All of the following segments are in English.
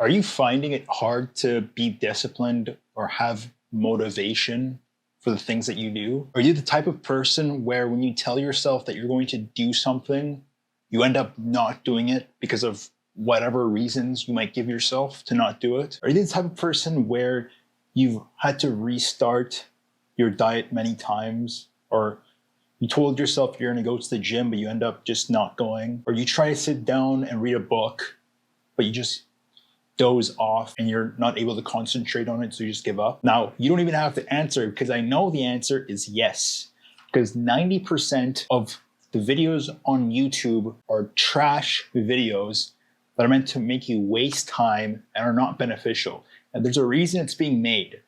Are you finding it hard to be disciplined or have motivation for the things that you do? Are you the type of person where when you tell yourself that you're going to do something, you end up not doing it because of whatever reasons you might give yourself to not do it? Are you the type of person where you've had to restart your diet many times, or you told yourself you're going to go to the gym, but you end up just not going? Or you try to sit down and read a book, but you just doze off and you're not able to concentrate on it, so you just give up? Now, you don't even have to answer, because I know the answer is yes. Because 90% of the videos on YouTube are trash videos that are meant to make you waste time and are not beneficial. And there's a reason it's being made.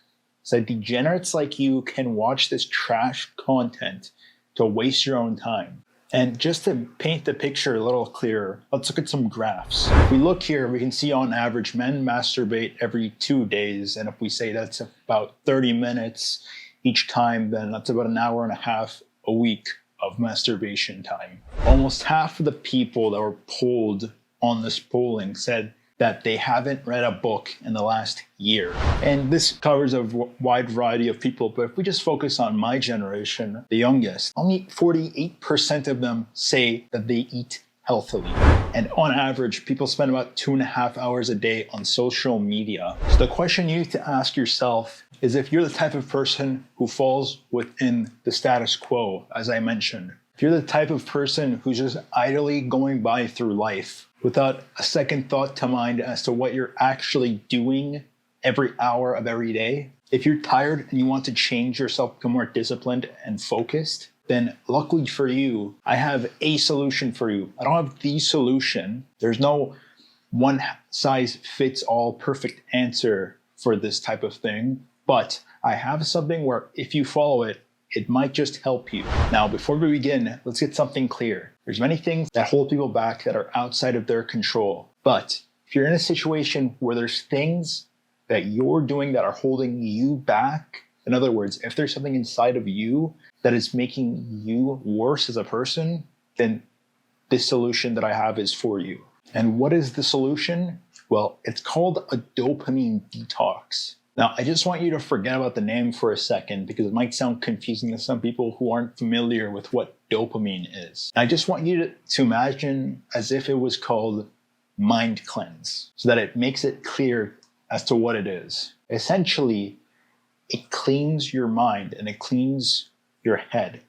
So degenerates like you can watch this trash content to waste your own time. And just to paint the picture a little clearer, let's look at some graphs. If we look here, we can see on average men masturbate every 2 days. And if we say that's about 30 minutes each time, then that's about an hour and a half a week of masturbation time. Almost half of the people that were polled on this polling said that they haven't read a book in the last year. And this covers a wide variety of people, but if we just focus on my generation, the youngest, only 48% of them say that they eat healthily. And on average, people spend about 2.5 hours a day on social media. So the question you need to ask yourself is if you're the type of person who falls within the status quo, as I mentioned. If you're the type of person who's just idly going by through life without a second thought to mind as to what you're actually doing every hour of every day. If you're tired and you want to change yourself, become more disciplined and focused, then luckily for you, I have a solution for you. I don't have the solution. There's no one size fits all perfect answer for this type of thing, but I have something where if you follow it, it might just help you. Now, before we begin, let's get something clear. There's many things that hold people back that are outside of their control. But if you're in a situation where there's things that you're doing that are holding you back, in other words, if there's something inside of you that is making you worse as a person, then this solution that I have is for you. And what is the solution? Well, it's called a dopamine detox. Now, I just want you to forget about the name for a second because it might sound confusing to some people who aren't familiar with what dopamine is. I just want you to imagine as if it was called mind cleanse so that it makes it clear as to what it is. Essentially, it cleans your mind and it cleans your head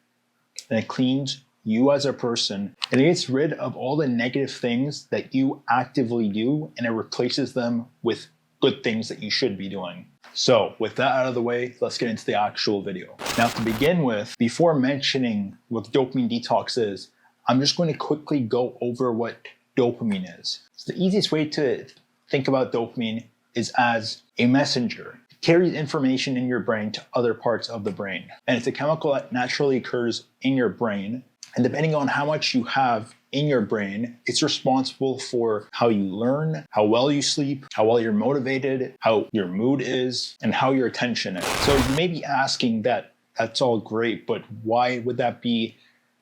and it cleans you as a person, and it gets rid of all the negative things that you actively do and it replaces them with good things that you should be doing. So with that out of the way, let's get into the actual video. Now, to begin with, before mentioning what dopamine detox is, I'm just going to quickly go over what dopamine is. So the easiest way to think about dopamine is as a messenger. It carries information in your brain to other parts of the brain. And it's a chemical that naturally occurs in your brain. And depending on how much you have in your brain, it's responsible for how you learn, how well you sleep, how well you're motivated, how your mood is, and how your attention is. So you may be asking that's all great, but why would that be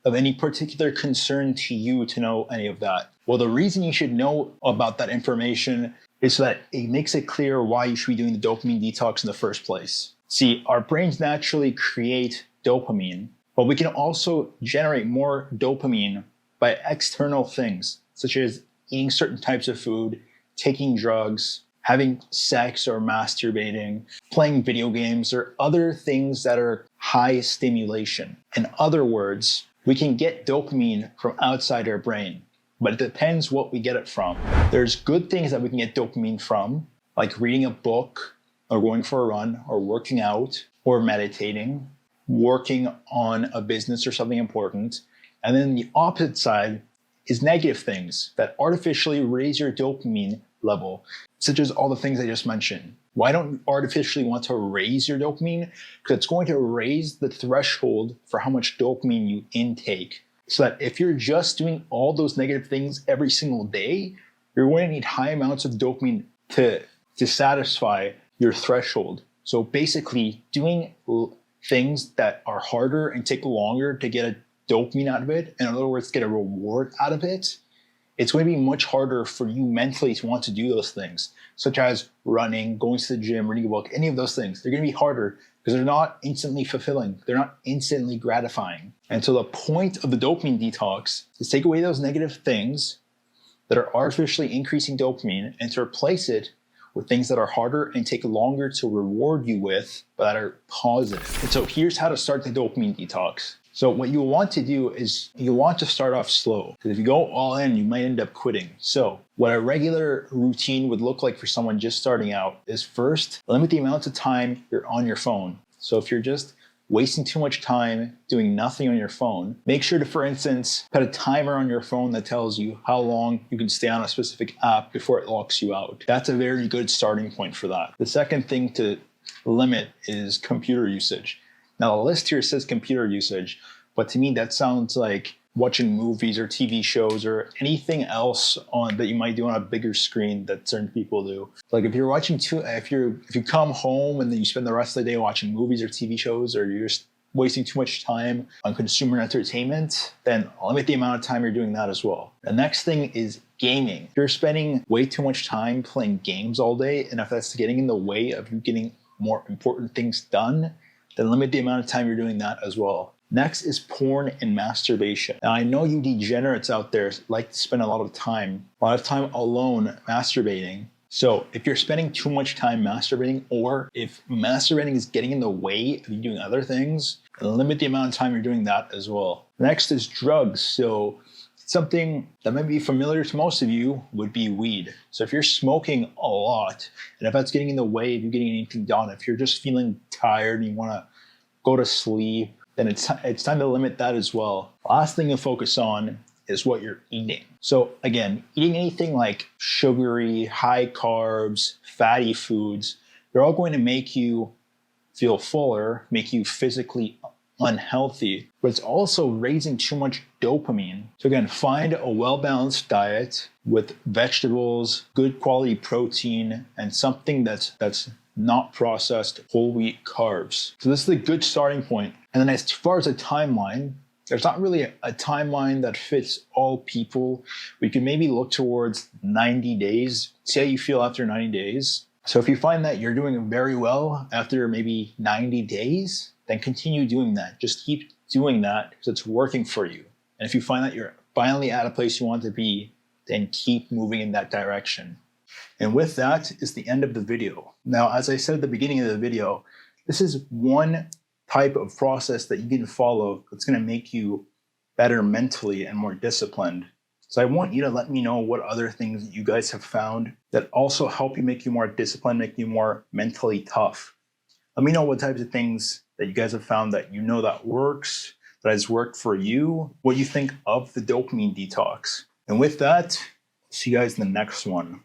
of any particular concern to you to know any of that? Well, the reason you should know about that information is so that it makes it clear why you should be doing the dopamine detox in the first place. See, our brains naturally create dopamine, but we can also generate more dopamine by external things, such as eating certain types of food, taking drugs, having sex or masturbating, playing video games, or other things that are high stimulation. In other words, we can get dopamine from outside our brain, but it depends what we get it from. There's good things that we can get dopamine from, like reading a book, or going for a run, or working out, or meditating, working on a business or something important. And then the opposite side is negative things that artificially raise your dopamine level, such as all the things I just mentioned. Why don't you artificially want to raise your dopamine? Because it's going to raise the threshold for how much dopamine you intake. So that if you're just doing all those negative things every single day, you're going to need high amounts of dopamine to satisfy your threshold. So basically, doing things that are harder and take longer to get a dopamine out of it, in other words, get a reward out of it, it's going to be much harder for you mentally to want to do those things, such as running, going to the gym, reading a book, any of those things. They're going to be harder because they're not instantly fulfilling. They're not instantly gratifying. And so the point of the dopamine detox is take away those negative things that are artificially increasing dopamine and to replace it with things that are harder and take longer to reward you with, but that are positive. And so here's how to start the dopamine detox. So what you want to do is you want to start off slow, because if you go all in, you might end up quitting. So what a regular routine would look like for someone just starting out is first, limit the amount of time you're on your phone. So if you're just wasting too much time doing nothing on your phone, make sure to, for instance, put a timer on your phone that tells you how long you can stay on a specific app before it locks you out. That's a very good starting point for that. The second thing to limit is computer usage. Now the list here says computer usage, but to me that sounds like watching movies or TV shows or anything else that you might do on a bigger screen that certain people do. Like if you're watching if you come home and then you spend the rest of the day watching movies or TV shows, or you're just wasting too much time on consumer entertainment, then limit the amount of time you're doing that as well. The next thing is gaming. If you're spending way too much time playing games all day, and if that's getting in the way of you getting more important things done, then limit the amount of time you're doing that as well. Next is porn and masturbation. Now I know you degenerates out there like to spend a lot of time alone masturbating. So if you're spending too much time masturbating, or if masturbating is getting in the way of you doing other things, limit the amount of time you're doing that as well. Next is drugs. So something that might be familiar to most of you would be weed. So if you're smoking a lot, and if that's getting in the way of you getting anything done, if you're just feeling tired and you want to go to sleep, then it's time to limit that as well. Last thing to focus on is what you're eating. So again, eating anything like sugary, high carbs, fatty foods, they're all going to make you feel fuller, make you physically unhealthy, but it's also raising too much dopamine. So again, find a well-balanced diet with vegetables, good quality protein, and something that's not processed whole wheat carbs. So this is a good starting point. And then as far as a timeline, there's not really a timeline that fits all people. We can maybe look towards 90 days, see how you feel after 90 days. So if you find that you're doing very well after maybe 90 days, then continue doing that. Just keep doing that because it's working for you. And if you find that you're finally at a place you want to be, then keep moving in that direction. And with that is the end of the video. Now, as I said at the beginning of the video, this is one type of process that you can follow that's going to make you better mentally and more disciplined. So I want you to let me know what other things that you guys have found that also help you, make you more disciplined, make you more mentally tough. Let me know what types of things that you guys have found that you know that works, that has worked for you, what you think of the dopamine detox. And with that, see you guys in the next one.